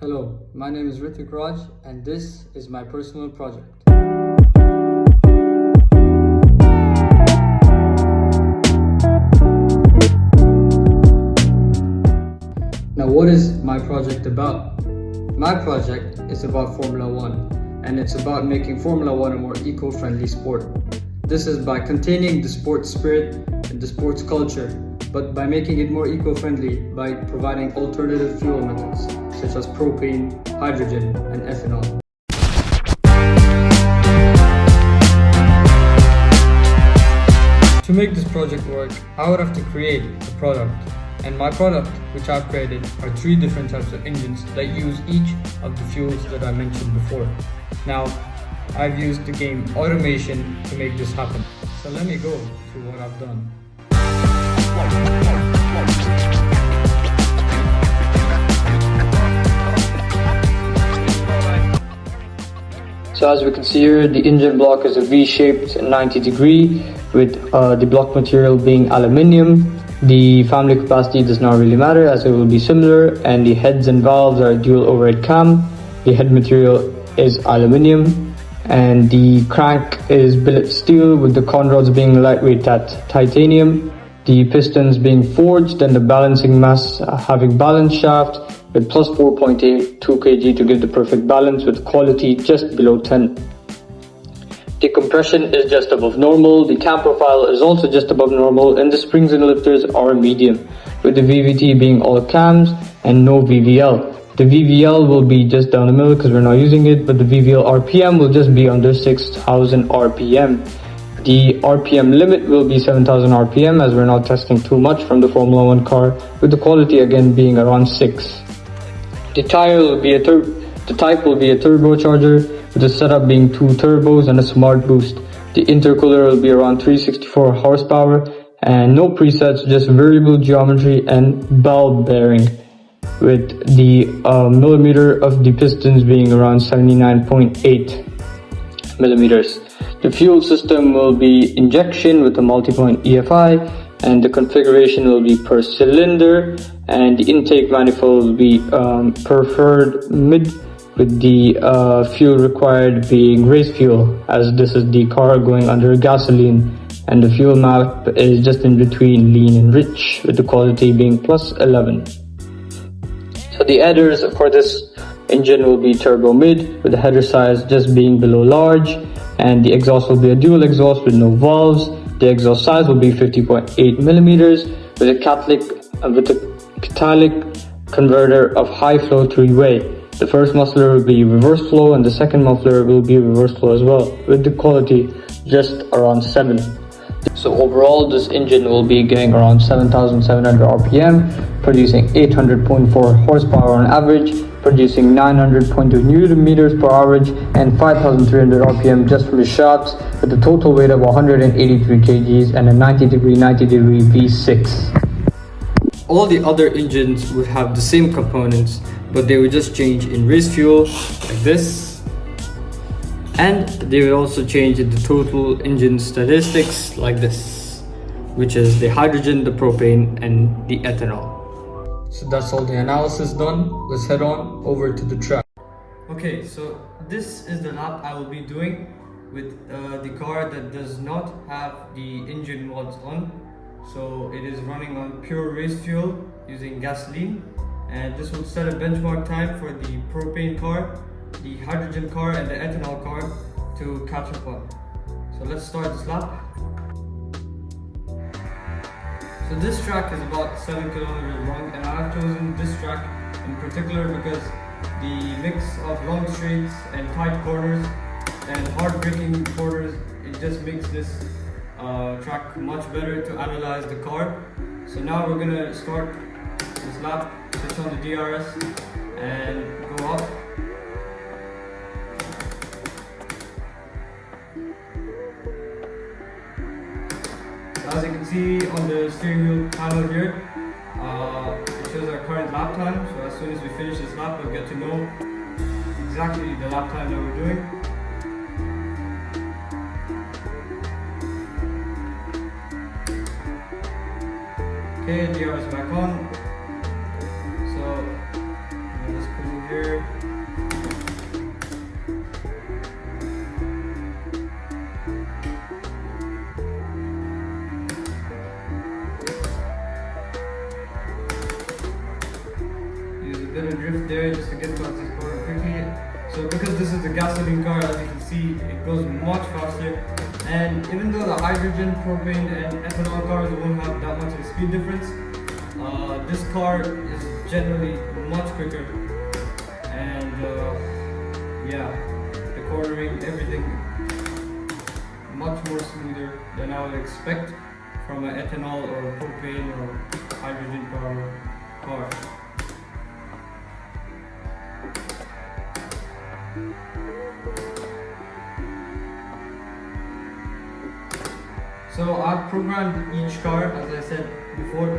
Hello, my name is Ritik Raj and this is my personal project. Now what is my project about? My project is about Formula 1 and it's about making Formula 1 a more eco-friendly sport. This is by containing the sports spirit and the sports culture, but by making it more eco-friendly by providing alternative fuel methods such as propane, hydrogen, and ethanol. To make this project work, I would have to create a product. And my product, which I've created, are 3 different types of engines that use each of the fuels that I mentioned before. Now, I've used the game automation to make this happen. So let me go through what I've done. So as we can see here, the engine block is a V-shaped 90-degree with the block material being aluminium. The family capacity does not really matter as it will be similar, and the heads and valves are dual overhead cam. The head material is aluminium and the crank is billet steel with the conrods being lightweight titanium. The pistons being forged and the balancing mass having balance shaft with plus 4.82 kg to give the perfect balance with quality just below 10. The compression is just above normal, the cam profile is also just above normal, and the springs and lifters are medium, with the VVT being all cams and no VVL. The VVL will be just down the middle because we're not using it, but the VVL RPM will just be under 6,000 RPM. The RPM limit will be 7,000 RPM as we're not testing too much from the Formula 1 car, with the quality again being around 6. The type will be a turbocharger, with the setup being 2 turbos and a smart boost. The intercooler will be around 364 horsepower and no presets, just variable geometry and ball bearing, with the millimeter of the pistons being around 79.8 millimeters. The fuel system will be injection with a multi-point EFI, and the configuration will be per cylinder, and the intake manifold will be preferred mid, with the fuel required being race fuel, as this is the car going under gasoline, and the fuel map is just in between lean and rich, with the quality being plus 11. So the headers for this engine will be turbo mid, with the header size just being below large, and the exhaust will be a dual exhaust with no valves. The exhaust size will be 50.8 millimeters with a catalytic converter of high flow 3-way. The first muffler will be reverse flow and the second muffler will be reverse flow as well, with the quality just around 7. So overall this engine will be getting around 7,700 RPM, producing 800.4 horsepower on average, producing 900.2 Newton meters per average and 5,300 RPM just from the shafts, with a total weight of 183 kgs and a 90-degree V6. All the other engines would have the same components, but they would just change in race fuel like this, and they would also change in the total engine statistics like this, which is the hydrogen, the propane and the ethanol. So that's all the analysis done. Let's head on over to the track. Okay, so this is the lap I will be doing with the car that does not have the engine mods on. So it is running on pure race fuel using gasoline, and this will set a benchmark time for the propane car, the hydrogen car and the ethanol car to catch up on. So let's start this lap. So this track is about 7 kilometers long, and I have chosen this track in particular because the mix of long straights and tight corners and hard braking corners, it just makes this track much better to analyze the car. So now we're gonna start this lap, switch on the DRS and go up. As you can see on the steering wheel panel here, it shows our current lap time. So as soon as we finish this lap, we'll get to know exactly the lap time that we're doing. Okay, DRS back on. So let's put in here. a bit of drift there just to get past this corner quickly. So because this is a gasoline car, as you can see, it goes much faster. And even though the hydrogen, propane and ethanol cars won't have that much of a speed difference, this car is generally much quicker. And yeah, the cornering, everything much more smoother than I would expect from an ethanol or propane or hydrogen powered car. So I've programmed each car, as I said before,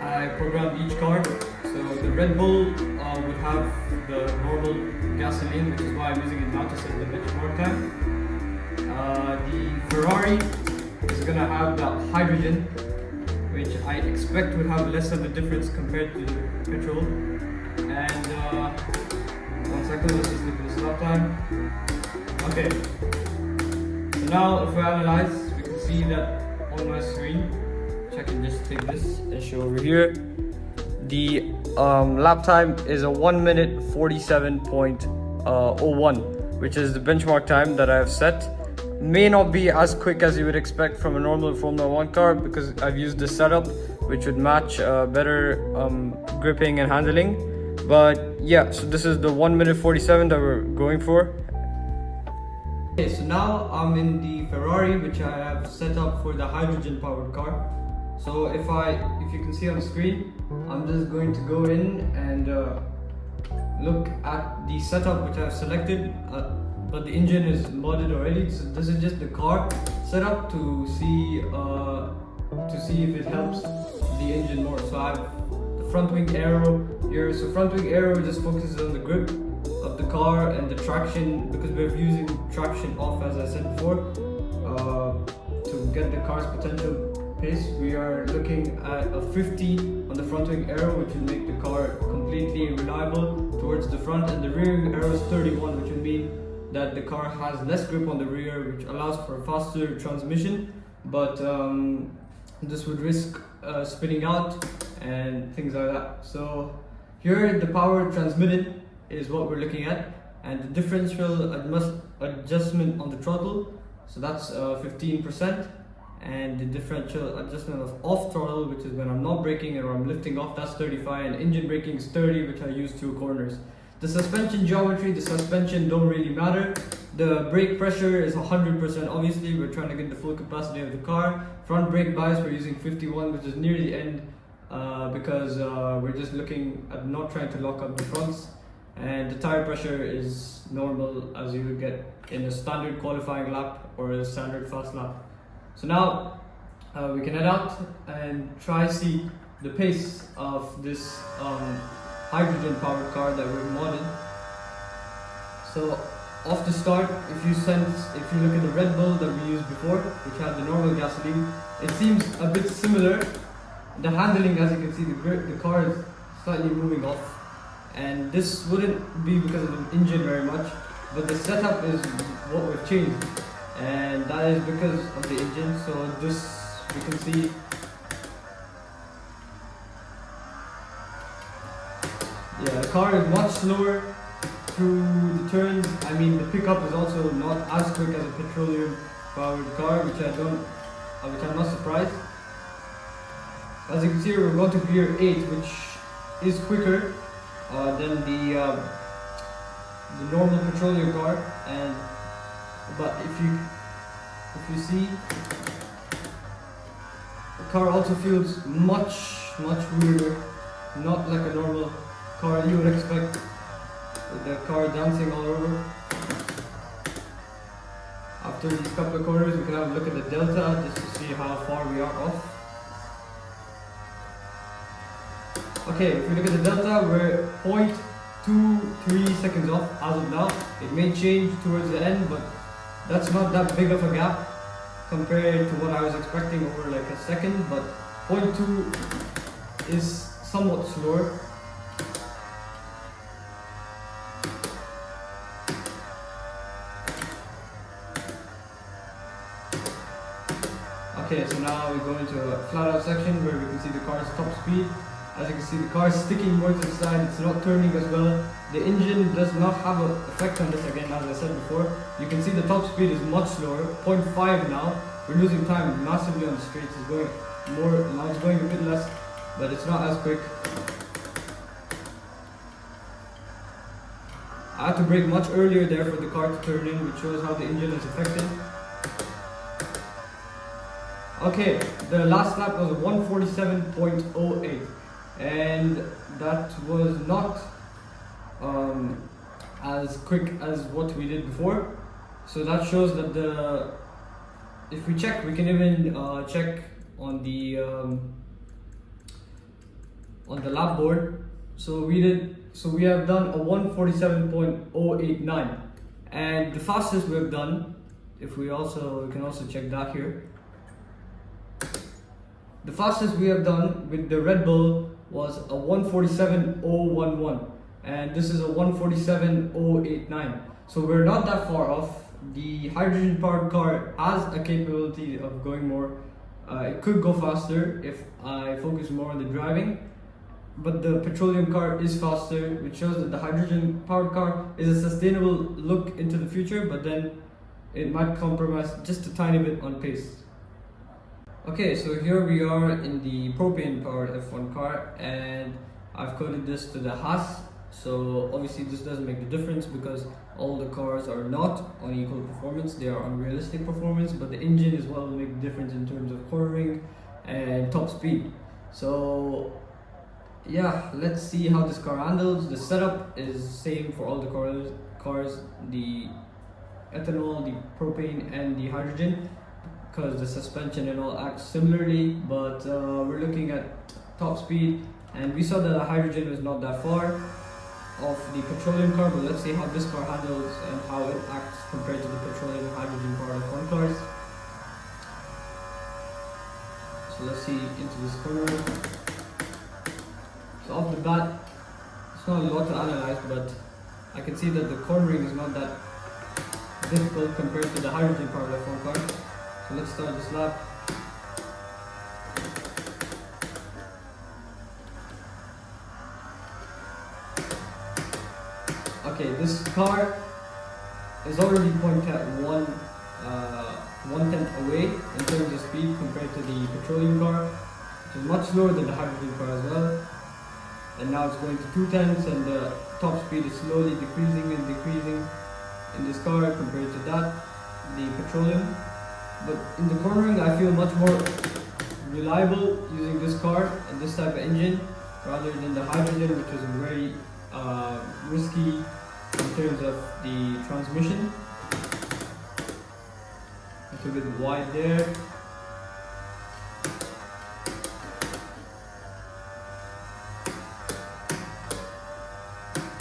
I programmed each car. So the Red Bull would have the normal gasoline, which is why I'm using it now to set the benchmark time. The Ferrari is gonna have the hydrogen, which I expect would have less of a difference compared to the petrol. And 1 second, let's just look at the stop time. Okay, so now if we analyze, we can see that on my screen, which I can just take this and show over here, the lap time is a 1 minute 47.01, which is the benchmark time that I have set. May not be as quick as you would expect from a normal Formula 1 car because I've used this setup which would match better gripping and handling. But yeah, so this is the 1 minute 47 that we're going for. Okay, so now I'm in the Ferrari, which I have set up for the hydrogen powered car. So if you can see on the screen, I'm just going to go in and look at the setup which I've selected. But the engine is modded already, so this is just the car setup to see if it helps the engine more. So I have the front wing aero here. So front wing aero just focuses on the grip of the car and the traction, because we're using traction off, as I said before, to get the car's potential pace. We are looking at a 50 on the front wing aero, which will make the car completely reliable towards the front, and the rear wing aero is 31, which will mean that the car has less grip on the rear, which allows for a faster transmission, but this would risk spinning out and things like that. So here the power transmitted is what we're looking at, and the differential adjustment on the throttle, so that's 15%, and the differential adjustment of off throttle, which is when I'm not braking or I'm lifting off, that's 35, and engine braking is 30, which I use through corners. The suspension geometry, the suspension don't really matter. The brake pressure is 100%. Obviously, we're trying to get the full capacity of the car. Front brake bias, we're using 51, which is near the end, because we're just looking at not trying to lock up the fronts. And the tire pressure is normal, as you would get in a standard qualifying lap or a standard fast lap. So now we can head out and try see the pace of this hydrogen powered car that we've modded. So off the start, if you look at the Red Bull that we used before, which had the normal gasoline, it seems a bit similar. The handling, as you can see, the car is slightly moving off, and this wouldn't be because of the engine very much, but the setup is what we've changed, and that is because of the engine. So this, you can see, yeah, the car is much slower through the turns. I mean, the pickup is also not as quick as a petroleum powered car, which I'm not surprised. As you can see, we're going to gear 8, which is quicker than the normal petroleum car. But if you see, the car also feels much weirder, not like a normal car you would expect, with the car dancing all over. After these couple of corners, we can have a look at the delta just to see how far we are off. Okay, if we look at the delta, we're 0.23 seconds off as of now. It may change towards the end, but that's not that big of a gap compared to what I was expecting over like a second, but 0.2 is somewhat slower. Okay, so now we go into a flat out section where we can see the car's top speed. As you can see, the car is sticking more to the side, it's not turning as well. The engine does not have an effect on this again, as I said before. You can see the top speed is much slower, 0.5 now. We're losing time massively on the streets. It's going more, now it's going a bit less, but it's not as quick. I had to brake much earlier there for the car to turn in, which shows how the engine is affected. Okay, the last lap was 147.08, and that was not as quick as what we did before. So that shows that if we check, we can even check on the lap board. So we have done a 147.089, and the fastest we have done, we can also check that here. The fastest we have done with the Red Bull was a 147.011, and this is a 147.089. So we're not that far off. The hydrogen powered car has a capability of going more. It could go faster if I focus more on the driving, but the petroleum car is faster, which shows that the hydrogen powered car is a sustainable look into the future, but then it might compromise just a tiny bit on pace. Okay, so here we are in the propane powered F1 car, and I've coded this to the Haas. So obviously this doesn't make the difference because all the cars are not on equal performance, they are on realistic performance, but the engine as well will make the difference in terms of cornering and top speed. So yeah, let's see how this car handles. The setup is same for all the cars, the ethanol, the propane and the hydrogen, because the suspension and all acts similarly, but we're looking at top speed, and we saw that the hydrogen was not that far of the petroleum car, but let's see how this car handles and how it acts compared to the petroleum and hydrogen part of F1 cars. So let's see into this corner. So off the bat, it's not a lot to analyze, but I can see that the cornering is not that difficult compared to the hydrogen part of F1 car. So let's start this lap. Okay, this car is already 1/10 away in terms of speed compared to the petroleum car, which is much slower than the hydrogen car as well. And now it's going to 2/10, and the top speed is slowly decreasing and decreasing in this car compared to that, the petroleum. But in the cornering, I feel much more reliable using this car and this type of engine rather than the hydrogen, which is very risky in terms of the transmission. It's a bit wide there.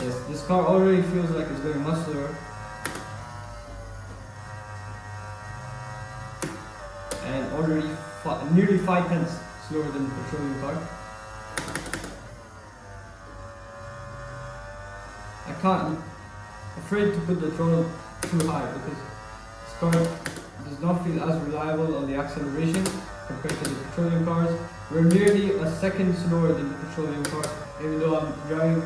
Yes, this car already feels like it's going much slower. And already nearly 5/10 slower than the petroleum car. I'm afraid to put the throttle too high because this car does not feel as reliable on the acceleration compared to the petroleum cars. We're nearly a second slower than the petroleum car, even though I'm driving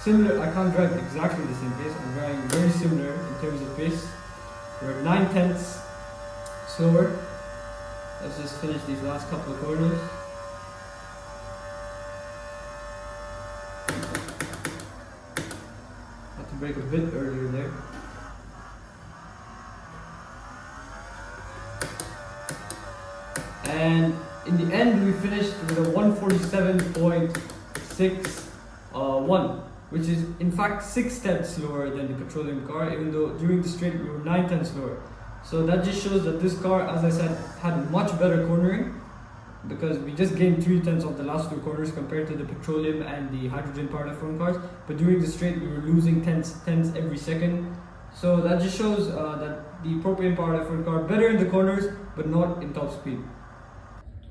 similar. I can't drive exactly the same pace. I'm driving very similar in terms of pace. We're 9/10 slower. Let's just finish these last couple of corners. Have to brake a bit earlier there. And in the end, we finished with a 147.61, which is in fact 6/10 slower than the petroleum car, even though during the straight we were 9/10 slower. So that just shows that this car, as I said, had much better cornering, because we just gained 3/10 of the last two corners compared to the petroleum and the hydrogen part of F1 cars. But during the straight, we were losing tenths every second. So that just shows that the propane powered F1 car better in the corners, but not in top speed.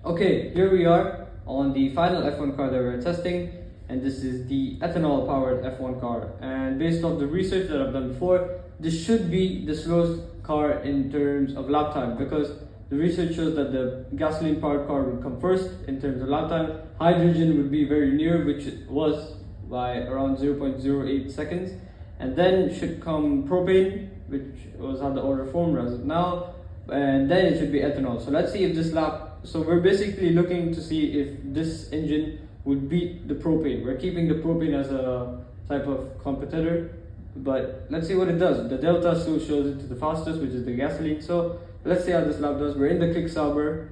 Okay, here we are on the final F1 car that we're testing, and this is the ethanol powered F1 car. And based off the research that I've done before, this should be the slowest car in terms of lap time, because the research shows that the gasoline powered car would come first in terms of lap time. Hydrogen would be very near, which it was by around 0.08 seconds, and then should come propane, which was how the order formed as of now, and then it should be ethanol. So let's see if this lap, so we're basically looking to see if this engine would beat the propane. We're keeping the propane as a type of competitor, but let's see what it does. The delta still shows it to the fastest, which is the gasoline. So let's see how this lap does. We're in the quick sauber,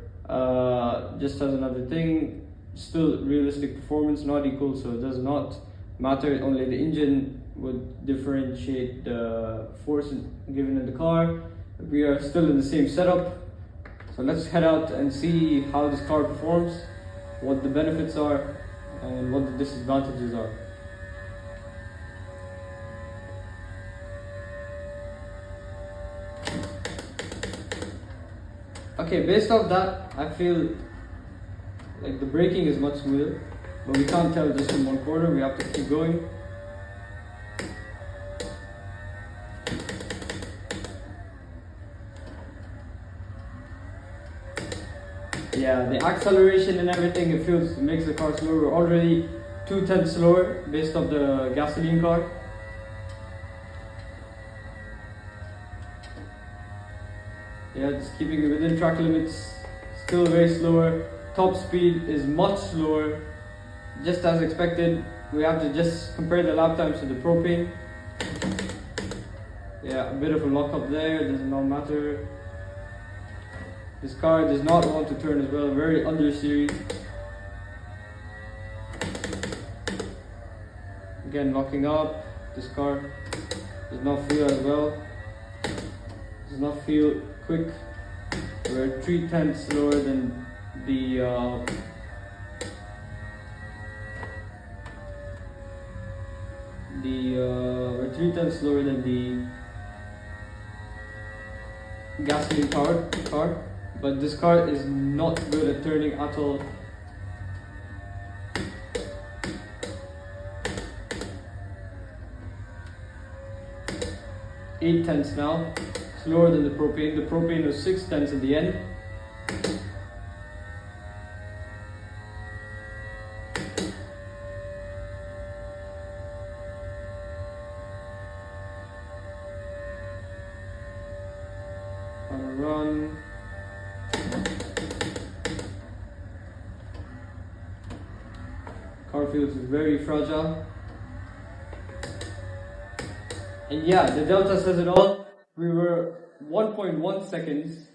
just as another thing. Still realistic performance, not equal, so it does not matter. Only the engine would differentiate the force given in the car. We are still in the same setup, so let's head out and see how this car performs, what the benefits are and what the disadvantages are. Okay, based off that, I feel like the braking is much smoother, but we can't tell just from one corner, we have to keep going. Yeah, the acceleration and everything, it makes the car slower. We're already 2/10 slower based off the gasoline car. Yeah, just keeping it within track limits, still very slower. Top speed is much slower, just as expected. We have to just compare the lap times to the propane. Yeah, a bit of a lockup there, does not matter. This car does not want to turn as well, very under series. Again, locking up. This car does not feel as well, does not feel quick. We're 3/10 slower than the we're 3/10 slower than the gasoline powered car, but this car is not good at turning at all. Eight tenths now, slower than the propane. The propane was 6 tenths at the end. On a run. Car feels very fragile. And yeah, the delta says it all. We were 1.1 seconds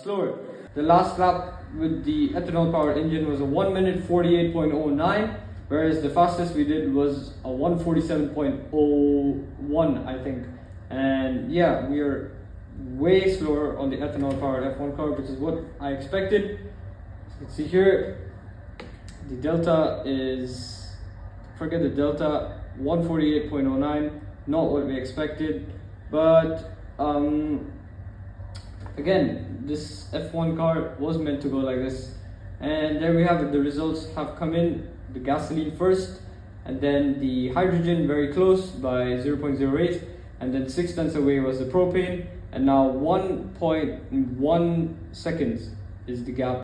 slower. The last lap with the ethanol powered engine was a 1 minute 48.09, whereas the fastest we did was a 1:47.01, I think. And yeah, we are way slower on the ethanol powered F1 car, which is what I expected. As you can see here, the delta is, forget the delta, 148.09, not what we expected. But again, this F1 car was meant to go like this. And there we have it, the results have come in. The gasoline first, and then the hydrogen very close by 0.08, and then 6 tenths away was the propane, and now 1.1 seconds is the gap